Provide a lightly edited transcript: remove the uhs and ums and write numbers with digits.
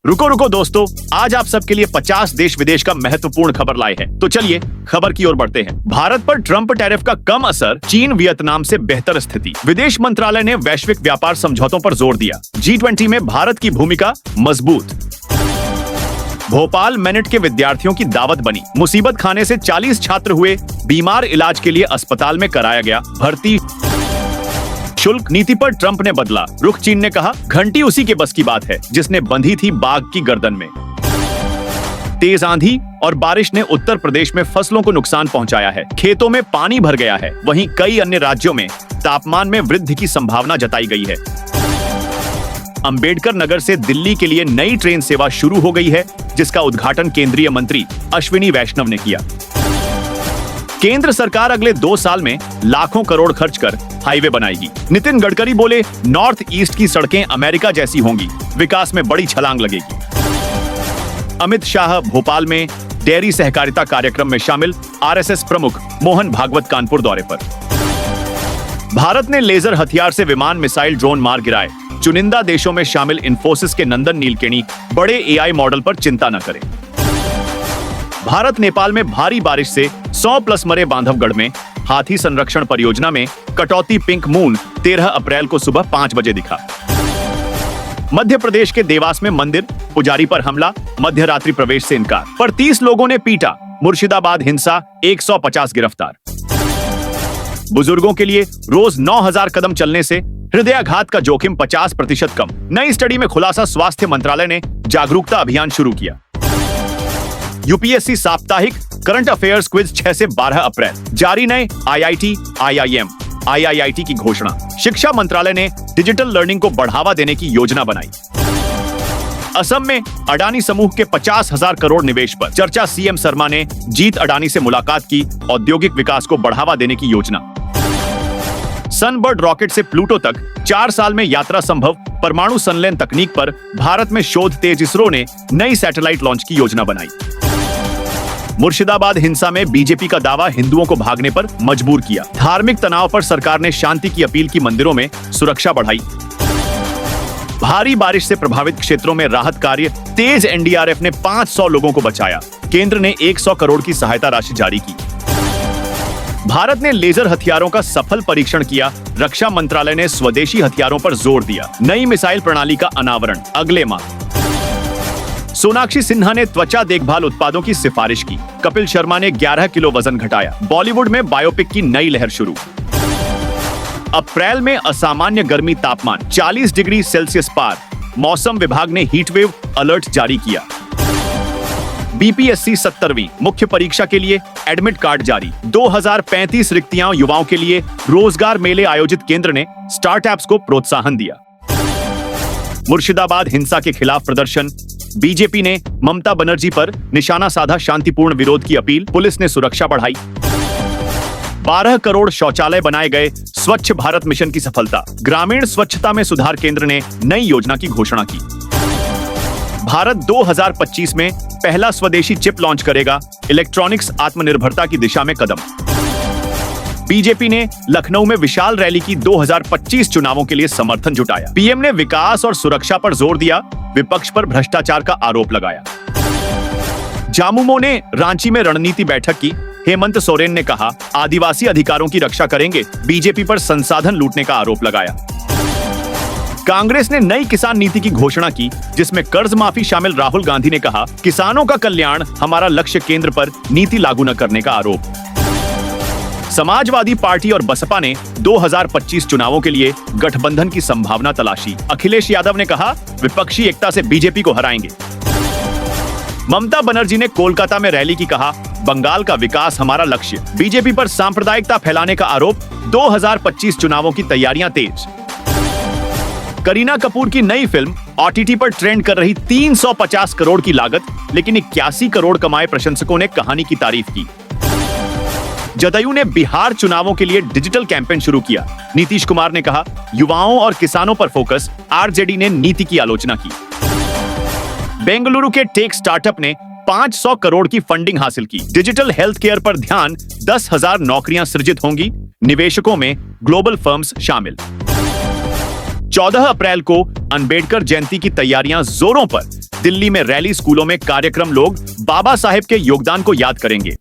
रुको रुको दोस्तों, आज आप सबके लिए 50 देश विदेश का महत्वपूर्ण खबर लाए हैं। तो चलिए खबर की ओर बढ़ते हैं। भारत पर ट्रंप टैरिफ का कम असर, चीन वियतनाम से बेहतर स्थिति। विदेश मंत्रालय ने वैश्विक व्यापार समझौतों पर जोर दिया। G20 में भारत की भूमिका मजबूत। भोपाल मेनिट के विद्यार्थियों की दावत बनी। मुसीबत खाने से 40 छात्र हुए बीमार, इलाज के लिए अस्पताल में कराया गया भर्ती। शुल्क नीति पर ट्रंप ने बदला रुख। चीन ने कहा घंटी उसी के बस की बात है जिसने बंधी थी बाघ की गर्दन में। तेज आंधी और बारिश ने उत्तर प्रदेश में फसलों को नुकसान पहुंचाया है। खेतों में पानी भर गया है। वहीं कई अन्य राज्यों में तापमान में वृद्धि की संभावना जताई गई है। अंबेडकर नगर से दिल्ली के लिए नई ट्रेन सेवा शुरू हो गई है, जिसका उद्घाटन केंद्रीय मंत्री अश्विनी वैष्णव ने किया। केंद्र सरकार अगले 2 साल में लाखों करोड़ खर्च कर हाईवे बनाएगी। नितिन गडकरी बोले नॉर्थ ईस्ट की सड़कें अमेरिका जैसी होंगी, विकास में बड़ी छलांग लगेगी। अमित शाह भोपाल में डेयरी सहकारिता कार्यक्रम में शामिल। आरएसएस प्रमुख मोहन भागवत कानपुर दौरे पर। भारत ने लेजर हथियार से विमान, मिसाइल, ड्रोन मार गिराए। चुनिंदा देशों में शामिल इन्फोसिस के नंदन नीलकेणी बड़े एआई मॉडल पर चिंता न करें। भारत नेपाल में भारी बारिश से 100+ मरे। बांधवगढ़ में हाथी संरक्षण परियोजना में कटौती। पिंक मून 13 अप्रैल को सुबह 5 बजे दिखा। मध्य प्रदेश के देवास में मंदिर, पुजारी पर हमला, मध्य रात्रि प्रवेश से इनकार पर 30 लोगों ने पीटा। मुर्शिदाबाद हिंसा, 150 गिरफ्तार। बुजुर्गों के लिए रोज 9000 कदम चलने से हृदयाघात का जोखिम 50% कम। नई स्टडी में खुलासा। स्वास्थ्य मंत्रालय ने जागरूकता अभियान शुरू किया। यूपीएससी साप्ताहिक करंट अफेयर्स क्विज 6 से 12 अप्रैल। जारी नए आईआईटी, आईआईएम, आईआईआईटी की घोषणा। शिक्षा मंत्रालय ने डिजिटल लर्निंग को बढ़ावा देने की योजना बनाई। असम में अडानी समूह के 50,000 करोड़ निवेश पर चर्चा। सीएम शर्मा ने जीत अडानी से मुलाकात की। औद्योगिक विकास को बढ़ावा देने की योजना। सनबर्ड रॉकेट से प्लूटो तक 4 साल में यात्रा संभव। परमाणु संलयन तकनीक पर भारत में शोध तेज। इसरो ने नई सैटेलाइट लॉन्च की योजना बनाई। मुर्शिदाबाद हिंसा में बीजेपी का दावा, हिंदुओं को भागने पर मजबूर किया। धार्मिक तनाव पर सरकार ने शांति की अपील की। मंदिरों में सुरक्षा बढ़ाई। भारी बारिश से प्रभावित क्षेत्रों में राहत कार्य तेज। एनडीआरएफ ने 500 लोगों को बचाया। केंद्र ने 100 करोड़ की सहायता राशि जारी की। भारत ने लेजर हथियारों का सफल परीक्षण किया। रक्षा मंत्रालय ने स्वदेशी हथियारों पर जोर दिया। नई मिसाइल प्रणाली का अनावरण अगले माह। सोनाक्षी सिन्हा ने त्वचा देखभाल उत्पादों की सिफारिश की। कपिल शर्मा ने 11 किलो वजन घटाया। बॉलीवुड में बायोपिक की नई लहर शुरू। अप्रैल में असामान्य गर्मी, तापमान 40 डिग्री सेल्सियस पार। मौसम विभाग ने हीटवेव अलर्ट जारी किया। बीपीएससी 70वीं मुख्य परीक्षा के लिए एडमिट कार्ड जारी। 2035 रिक्तियां युवाओं के लिए रोजगार मेले आयोजित। केंद्र ने स्टार्टअप्स को प्रोत्साहन दिया। मुर्शिदाबाद हिंसा के खिलाफ प्रदर्शन। बीजेपी ने ममता बनर्जी पर निशाना साधा। शांतिपूर्ण विरोध की अपील। पुलिस ने सुरक्षा बढ़ाई। 12 करोड़ शौचालय बनाए गए। स्वच्छ भारत मिशन की सफलता। ग्रामीण स्वच्छता में सुधार। केंद्र ने नई योजना की घोषणा की। भारत 2025 में पहला स्वदेशी चिप लॉन्च करेगा। इलेक्ट्रॉनिक्स आत्मनिर्भरता की दिशा में कदम। बीजेपी ने लखनऊ में विशाल रैली की। 2025 चुनावों के लिए समर्थन जुटाया। पीएम ने विकास और सुरक्षा पर जोर दिया। विपक्ष पर भ्रष्टाचार का आरोप लगाया। झामुमो ने रांची में रणनीति बैठक की। हेमंत सोरेन ने कहा आदिवासी अधिकारों की रक्षा करेंगे। बीजेपी पर संसाधन लूटने का आरोप लगाया। कांग्रेस ने नई किसान नीति की घोषणा की, जिसमें कर्ज माफी शामिल। राहुल गांधी ने कहा किसानों का कल्याण हमारा लक्ष्य। केंद्र पर नीति लागू न करने का आरोप। समाजवादी पार्टी और बसपा ने 2025 चुनावों के लिए गठबंधन की संभावना तलाशी। अखिलेश यादव ने कहा विपक्षी एकता से बीजेपी को हराएंगे। ममता बनर्जी ने कोलकाता में रैली की। कहा बंगाल का विकास हमारा लक्ष्य। बीजेपी पर सांप्रदायिकता फैलाने का आरोप। 2025 चुनावों की तैयारियां तेज। करीना कपूर की नई फिल्म ओटीटी पर ट्रेंड कर रही। 350 करोड़ की लागत, लेकिन 81 करोड़ कमाए। प्रशंसकों ने कहानी की तारीफ की। जदयू ने बिहार चुनावों के लिए डिजिटल कैंपेन शुरू किया। नीतीश कुमार ने कहा युवाओं और किसानों पर फोकस। आरजेडी ने नीति की आलोचना की। बेंगलुरु के टेक स्टार्टअप ने 500 करोड़ की फंडिंग हासिल की। डिजिटल हेल्थ केयर पर ध्यान। 10,000 नौकरियां सृजित होंगी। निवेशकों में ग्लोबल फर्म्स शामिल। 14 अप्रैल को अंबेडकर जयंती की तैयारियां जोरों पर। दिल्ली में रैली, स्कूलों में कार्यक्रम, लोग बाबा साहेब के योगदान को याद करेंगे।